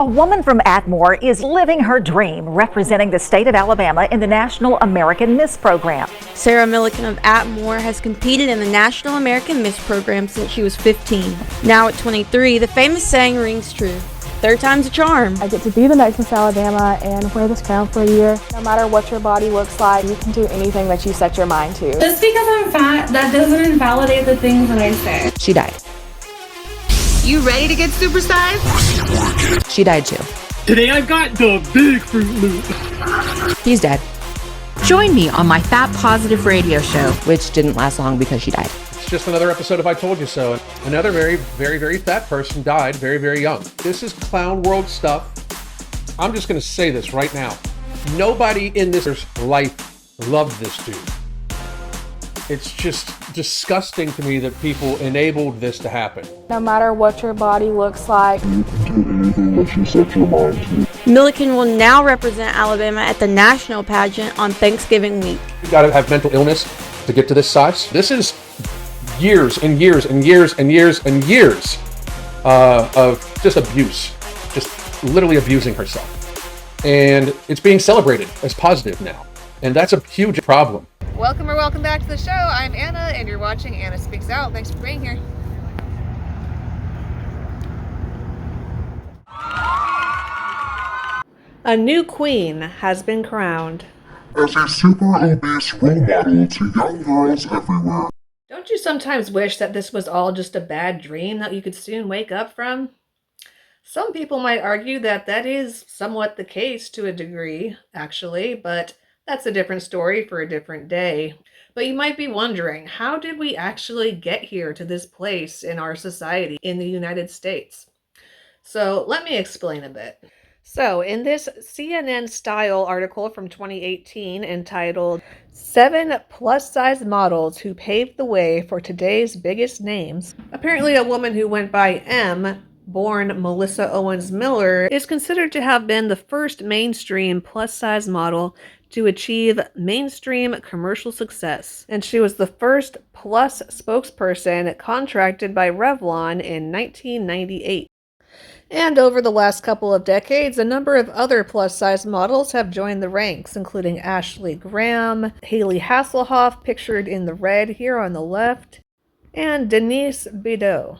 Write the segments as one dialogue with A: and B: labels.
A: A woman from Atmore is living her dream, representing the state of Alabama in the National American Miss Program.
B: Sarah Milliken of Atmore has competed in the National American Miss Program since she was 15. Now at 23, the famous saying rings true: third time's a charm.
C: I get to be the next Miss Alabama and wear this crown for a year. No matter what your body looks like, you can do anything that you set your mind to.
D: Just because I'm fat, that doesn't invalidate the things that I say.
E: She died.
F: You ready to get supersized?
E: She died too.
G: Today I've got the big Fruit Loop.
E: He's dead.
F: Join me on my Fat Positive radio show,
E: Which didn't last long because she died.
H: It's just another episode of I Told You So. Another very, very, very fat person died very, very young. This is clown world stuff. I'm just going to say this right now. Nobody in this life loved this dude. It's just disgusting to me that people enabled this to happen.
C: No matter what your body looks like,
B: Milliken will now represent Alabama at the national pageant on Thanksgiving week.
H: You got to have mental illness to get to this size. This is years and years and years and years and years of just abuse, just literally abusing herself. And it's being celebrated as positive now. And that's a huge problem.
F: welcome back to the show. I'm Anna, and you're watching Anna Speaks Out. Thanks for being here.
I: A new queen has been crowned.
J: As a super obese role model to young girls everywhere.
I: Don't you sometimes wish that this was all just a bad dream that you could soon wake up from? Some people might argue that that is somewhat the case to a degree, actually, but that's a different story for a different day. But you might be wondering, how did we actually get here to this place in our society in the United States? So let me explain a bit. So in this CNN-style article from 2018 entitled 7 Plus-Size Models Who Paved the Way for Today's Biggest Names, apparently a woman who went by M, born Melissa Owens Miller, is considered to have been the first mainstream plus-size model to achieve mainstream commercial success. And she was the first plus spokesperson contracted by Revlon in 1998. And over the last couple of decades, a number of other plus-size models have joined the ranks, including Ashley Graham, Hailey Hasselhoff, pictured in the red here on the left, and Denise Bidot.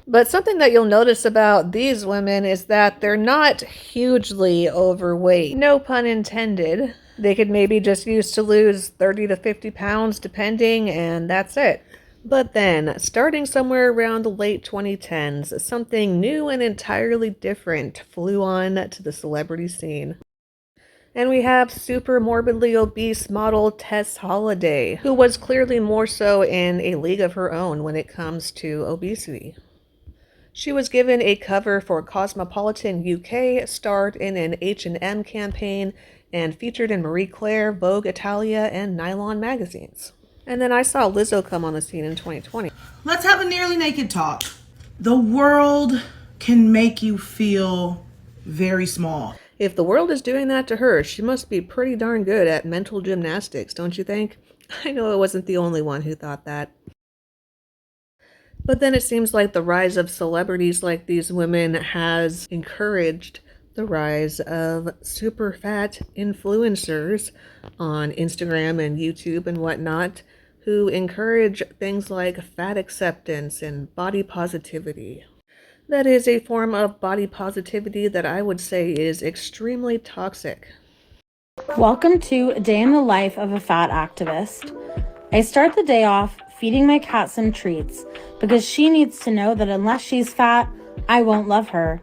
I: But something that you'll notice about these women is that they're not hugely overweight. No pun intended. They could maybe just use to lose 30 to 50 pounds depending, and that's it. But then, starting somewhere around the late 2010s, something new and entirely different flew on to the celebrity scene. And we have super morbidly obese model Tess Holliday, who was clearly more so in a league of her own when it comes to obesity. She was given a cover for Cosmopolitan UK, starred in an H&M campaign, and featured in Marie Claire, Vogue Italia, and Nylon magazines. And then I saw Lizzo come on the scene in 2020.
K: Let's have a nearly naked talk. The world can make you feel very small.
I: If the world is doing that to her, she must be pretty darn good at mental gymnastics, don't you think? I know I wasn't the only one who thought that. But then it seems like the rise of celebrities like these women has encouraged the rise of super fat influencers on Instagram and YouTube and whatnot, who encourage things like fat acceptance and body positivity. That is a form of body positivity that I would say is extremely toxic.
L: Welcome to A Day in the Life of a Fat Activist. I start the day off feeding my cat some treats because she needs to know that unless she's fat, I won't love her.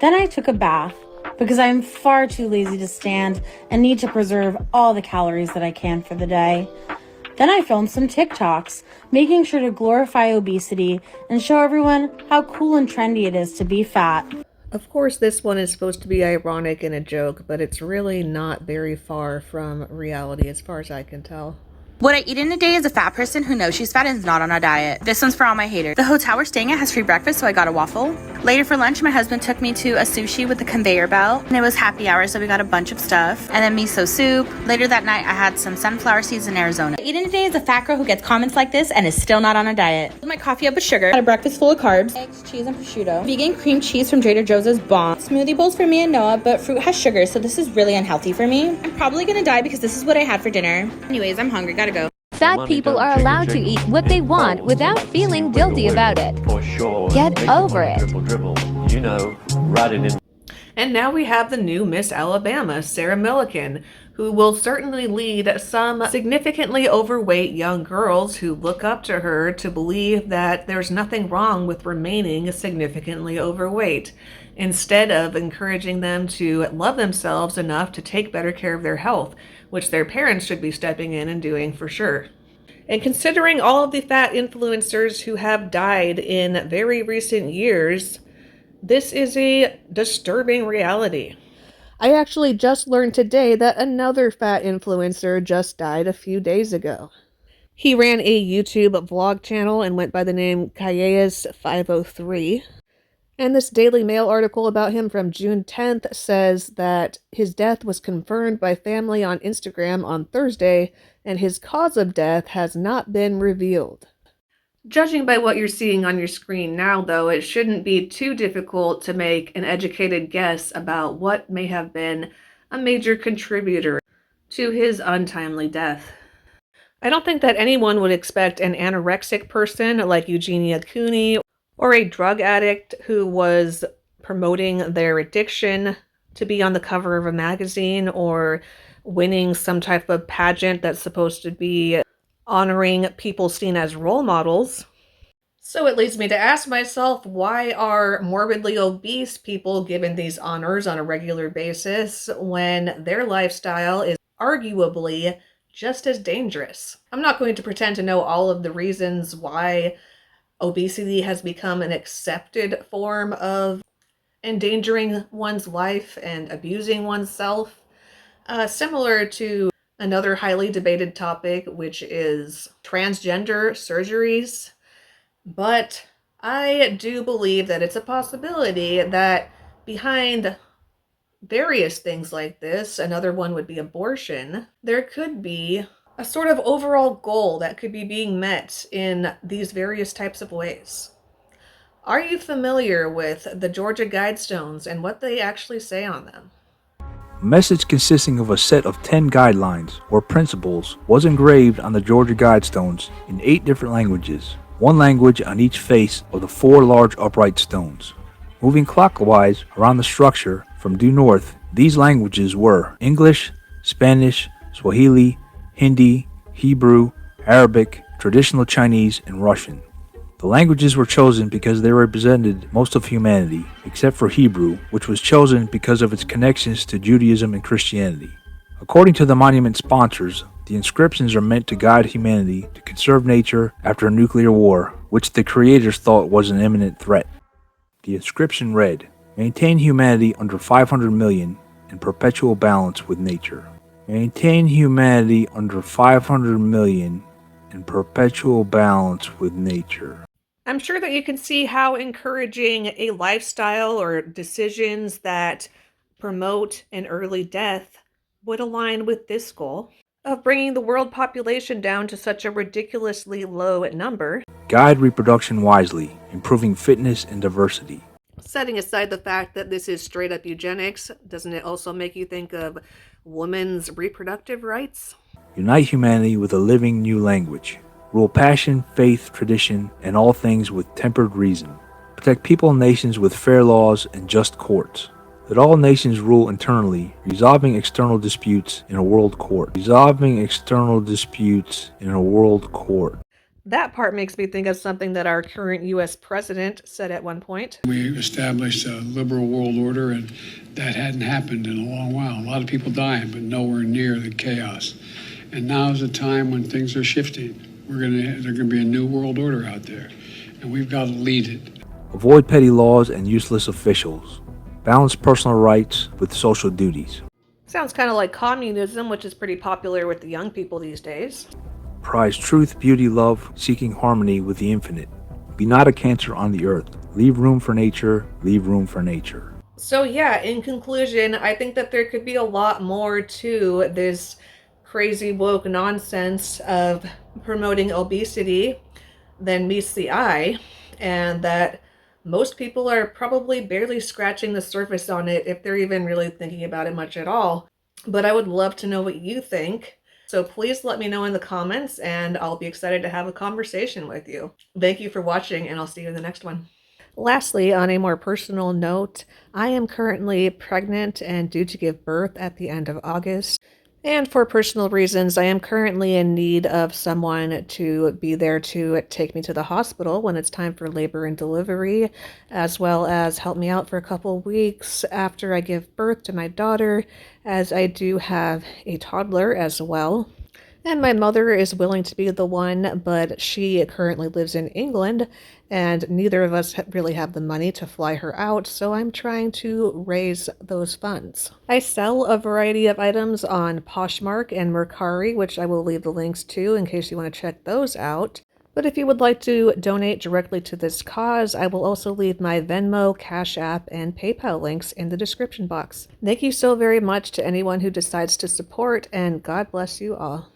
L: Then I took a bath because I am far too lazy to stand and need to preserve all the calories that I can for the day. Then I filmed some TikToks, making sure to glorify obesity and show everyone how cool and trendy it is to be fat.
I: Of course, this one is supposed to be ironic and a joke, but it's really not very far from reality as far as I can tell.
M: What I eat in a day is a fat person who knows she's fat and is not on a diet. This one's for all my haters. The hotel we're staying at has free breakfast, so I got a waffle. Later for lunch, my husband took me to a sushi with a conveyor belt, and it was happy hour, so we got a bunch of stuff. And then miso soup. Later that night, I had some sunflower seeds in Arizona. What I eat in a day is a fat girl who gets comments like this and is still not on a diet. My coffee up with sugar. Had a breakfast full of carbs, eggs, cheese, and prosciutto. Vegan cream cheese from Trader Joe's is bomb. Smoothie bowls for me and Noah, but fruit has sugar, so this is really unhealthy for me. I'm probably gonna die because this is what I had for dinner. Anyways, I'm hungry, gotta go.
N: Fat people are allowed to eat what they want without feeling guilty about it. Get over it.
O: You know, riding in.
I: And now we have the new Miss Alabama, Sarah Milliken, who will certainly lead some significantly overweight young girls who look up to her to believe that there's nothing wrong with remaining significantly overweight, instead of encouraging them to love themselves enough to take better care of their health, which their parents should be stepping in and doing for sure. And considering all of the fat influencers who have died in very recent years, this is a disturbing reality. I actually just learned today that another fat influencer just died a few days ago. He ran a YouTube vlog channel and went by the name Callejas 503. And this Daily Mail article about him from June 10th says that his death was confirmed by family on Instagram on Thursday, and his cause of death has not been revealed. Judging by what you're seeing on your screen now, though, it shouldn't be too difficult to make an educated guess about what may have been a major contributor to his untimely death. I don't think that anyone would expect an anorexic person like Eugenia Cooney or a drug addict who was promoting their addiction to be on the cover of a magazine or winning some type of pageant that's supposed to be honoring people seen as role models. So it leads me to ask myself, why are morbidly obese people given these honors on a regular basis when their lifestyle is arguably just as dangerous? I'm not going to pretend to know all of the reasons why obesity has become an accepted form of endangering one's life and abusing oneself, similar to another highly debated topic, which is transgender surgeries. But I do believe that it's a possibility that behind various things like this, another one would be abortion, there could be a sort of overall goal that could be being met in these various types of ways. Are you familiar with the Georgia Guidestones and what they actually say on them?
P: A message consisting of a set of 10 guidelines or principles was engraved on the Georgia Guidestones in 8 different languages, one language on each face of the 4 large upright stones. Moving clockwise around the structure from due north, these languages were English, Spanish, Swahili, Hindi, Hebrew, Arabic, traditional Chinese, and Russian. The languages were chosen because they represented most of humanity, except for Hebrew, which was chosen because of its connections to Judaism and Christianity. According to the monument sponsors, the inscriptions are meant to guide humanity to conserve nature after a nuclear war, which the creators thought was an imminent threat. The inscription read, "Maintain humanity under 500 million in perpetual balance with nature." Maintain humanity under 500 million in perpetual balance with nature.
I: I'm sure that you can see how encouraging a lifestyle or decisions that promote an early death would align with this goal of bringing the world population down to such a ridiculously low number.
P: Guide reproduction wisely, improving fitness and diversity.
I: Setting aside the fact that this is straight up eugenics, doesn't it also make you think of women's reproductive rights?
P: Unite humanity with a living new language. Rule passion, faith, tradition, and all things with tempered reason. Protect people and nations with fair laws and just courts. Let all nations rule internally, resolving external disputes in a world court. Resolving external disputes in a world court.
I: That part makes me think of something that our current U.S. president said at one point.
Q: We established a liberal world order, and that hadn't happened in a long while. A lot of people dying, but nowhere near the chaos. And now is a time when things are shifting. There's going to be a new world order out there, and we've got to lead it.
P: Avoid petty laws and useless officials. Balance personal rights with social duties.
I: Sounds kind of like communism, which is pretty popular with the young people these days.
P: Prize truth, beauty, love, seeking harmony with the infinite. Be not a cancer on the earth. Leave room for nature. Leave room for nature.
I: So yeah, in conclusion, I think that there could be a lot more to this crazy woke nonsense of promoting obesity than meets the eye, and that most people are probably barely scratching the surface on it if they're even really thinking about it much at all. But I would love to know what you think. So please let me know in the comments, and I'll be excited to have a conversation with you. Thank you for watching, and I'll see you in the next one. Lastly, on a more personal note, I am currently pregnant and due to give birth at the end of August. And for personal reasons, I am currently in need of someone to be there to take me to the hospital when it's time for labor and delivery, as well as help me out for a couple weeks after I give birth to my daughter, as I do have a toddler as well. And my mother is willing to be the one, but she currently lives in England, and neither of us really have the money to fly her out, so I'm trying to raise those funds. I sell a variety of items on Poshmark and Mercari, which I will leave the links to in case you want to check those out. But if you would like to donate directly to this cause, I will also leave my Venmo, Cash App, and PayPal links in the description box. Thank you so very much to anyone who decides to support, and God bless you all.